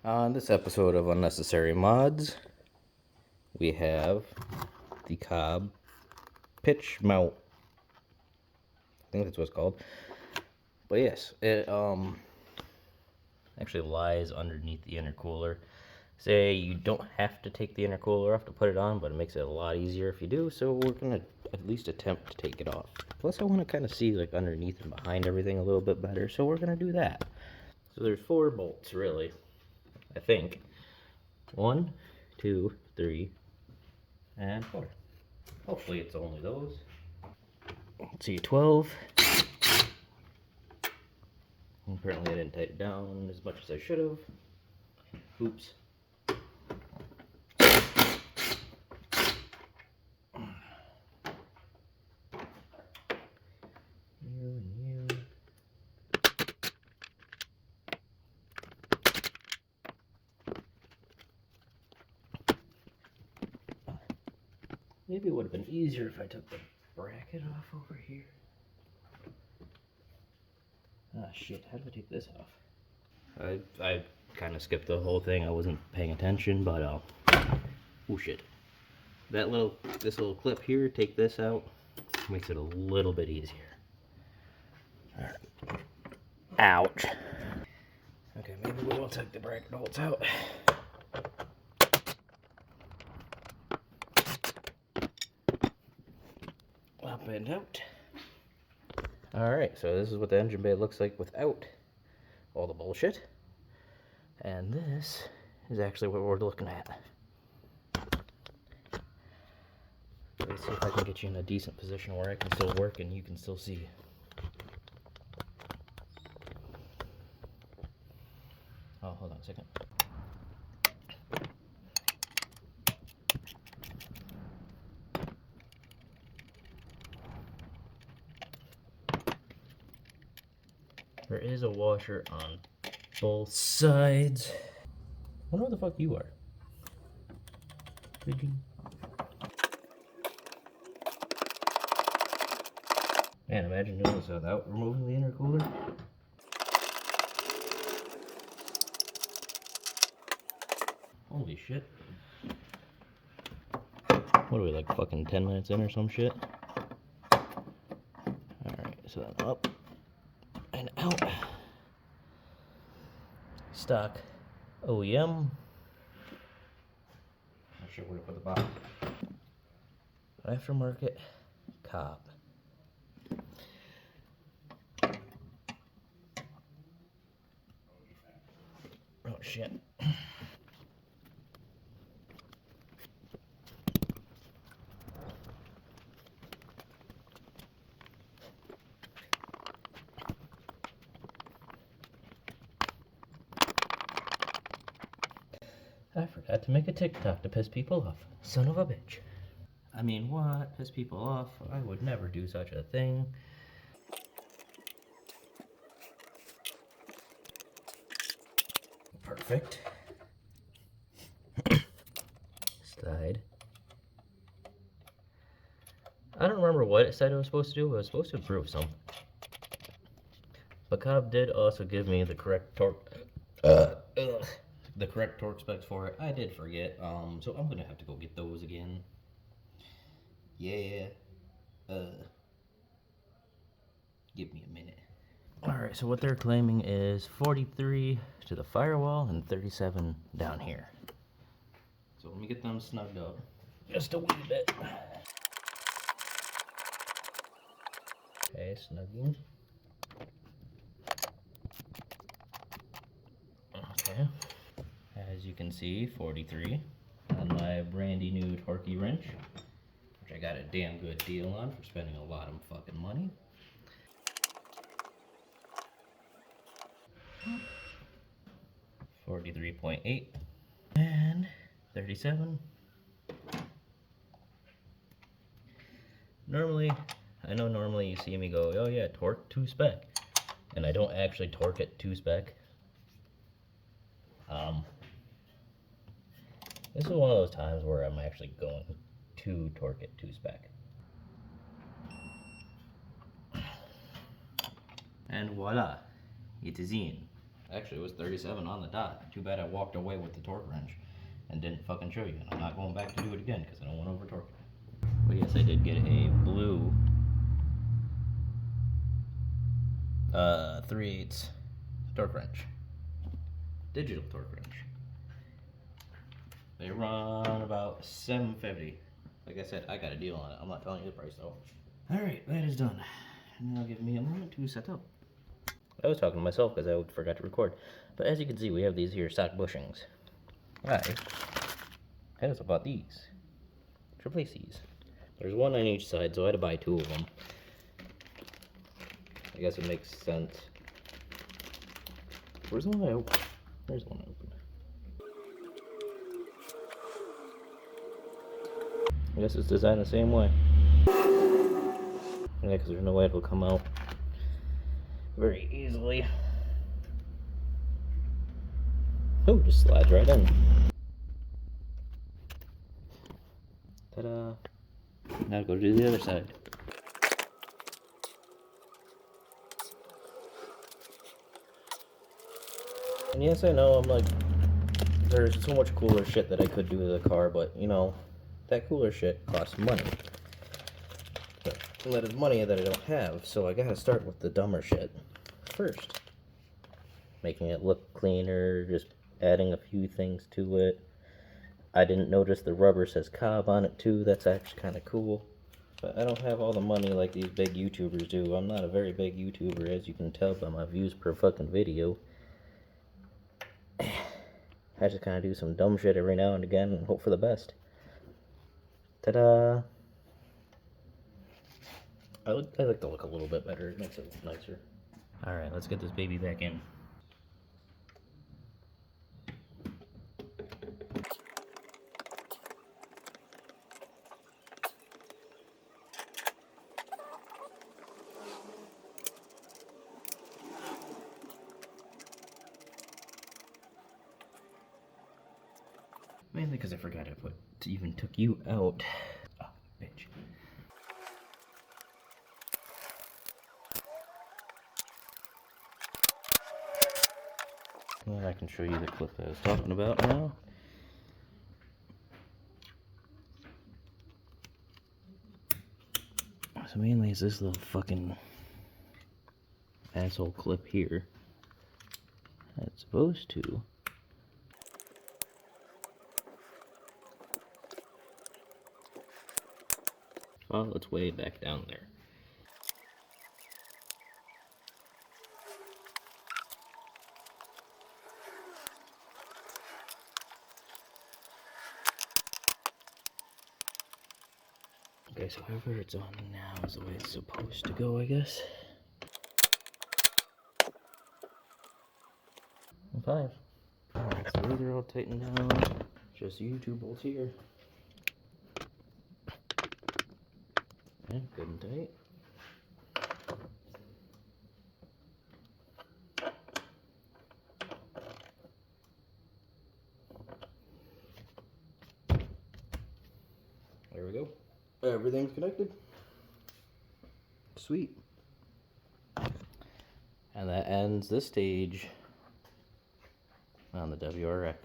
On this episode of Unnecessary Mods, we have the COBB pitch mount. I think that's what it's called. But yes, it actually lies underneath the intercooler. Say you don't have to take the intercooler off to put it on, but it makes it a lot easier if you do, so we're gonna at least attempt to take it off. Plus I want to kind of see like underneath and behind everything a little bit better, so we're gonna do that. So there's 4 bolts really, I think. 1, 2, 3, and 4. Hopefully it's only those. Let's see, 12. Apparently I didn't tighten it down as much as I should have. Oops. Maybe it would have been easier if I took the bracket off over here. Ah, shit, how do I take this off? I kind of skipped the whole thing. I wasn't paying attention, but, oh shit. This little clip here, take this out, makes it a little bit easier. Alright. Ouch. Okay, maybe we will take the bracket bolts out. Up and out. Alright, so this is what the engine bay looks like without all the bullshit. And this is actually what we're looking at. Let's see if I can get you in a decent position where I can still work and you can still see. Oh, hold on a second. There is a washer on both sides. I wonder what the fuck you are. Pigeon. Man, imagine doing this without removing the intercooler. Holy shit. What are we, like fucking 10 minutes in or some shit? Alright, so then up and out. Stock OEM. Not sure where to put the box. Aftermarket COBB. Oh shit. I forgot to make a TikTok to piss people off. Son of a bitch. I mean, what? Piss people off? I would never do such a thing. Perfect. Slide. I don't remember what it said it was supposed to do, but it was supposed to improve something. But COBB did also give me the correct torque. The correct torque specs for it. I did forget, so I'm gonna have to go get those again. Yeah. Give me a minute. Alright, so what they're claiming is 43 to the firewall and 37 down here. So let me get them snugged up just a wee bit. Okay, snugging. Okay. As you can see, 43 on my brandy new torquey wrench, which I got a damn good deal on for spending a lot of fucking money. $43.8 and 37. I know normally you see me go, oh yeah, torque 2 spec, and I don't actually torque it 2 spec. This is one of those times where I'm actually going to torque it 2 spec. And voila, it is in. Actually, it was 37 on the dot. Too bad I walked away with the torque wrench and didn't fucking show you. And I'm not going back to do it again because I don't want to over torque it. But yes, I did get a blue 3/8 torque wrench. Digital torque wrench. They run about $7.50. Like I said, I got a deal on it. I'm not telling you the price though. Alright, that is done. Now give me a moment to set up. I was talking to myself because I forgot to record. But as you can see, we have these here stock bushings. I also bought these to replace these. There's one on each side, so I had to buy 2 of them. I guess it makes sense. Where's the one I opened? There's the one I opened. I guess it's designed the same way. Yeah, because there's no way it'll come out very easily. Oh, just slides right in. Ta-da! Now go to the other side. And yes, I know, I'm like, there's so much cooler shit that I could do with the car, but, you know, that cooler shit costs money. And that is money that I don't have, so I gotta start with the dumber shit first. Making it look cleaner, just adding a few things to it. I didn't notice the rubber says COBB on it too, that's actually kind of cool. But I don't have all the money like these big YouTubers do. I'm not a very big YouTuber, as you can tell by my views per fucking video. I just kind of do some dumb shit every now and again and hope for the best. Ta-da! I like to look a little bit better, it makes it look nicer. Alright, let's get this baby back in. Mainly because I forgot I even took you out. Oh, bitch. Well, I can show you the clip that I was talking about now. So mainly it's this little fucking asshole clip here. That's supposed to follow its way back down there. Okay, so however it's on now is the way it's supposed to go, I guess. 5. Alright, so these are all tightened down. Just U2 bolts here. And good and tight. There we go. Everything's connected. Sweet. And that ends this stage on the WRX.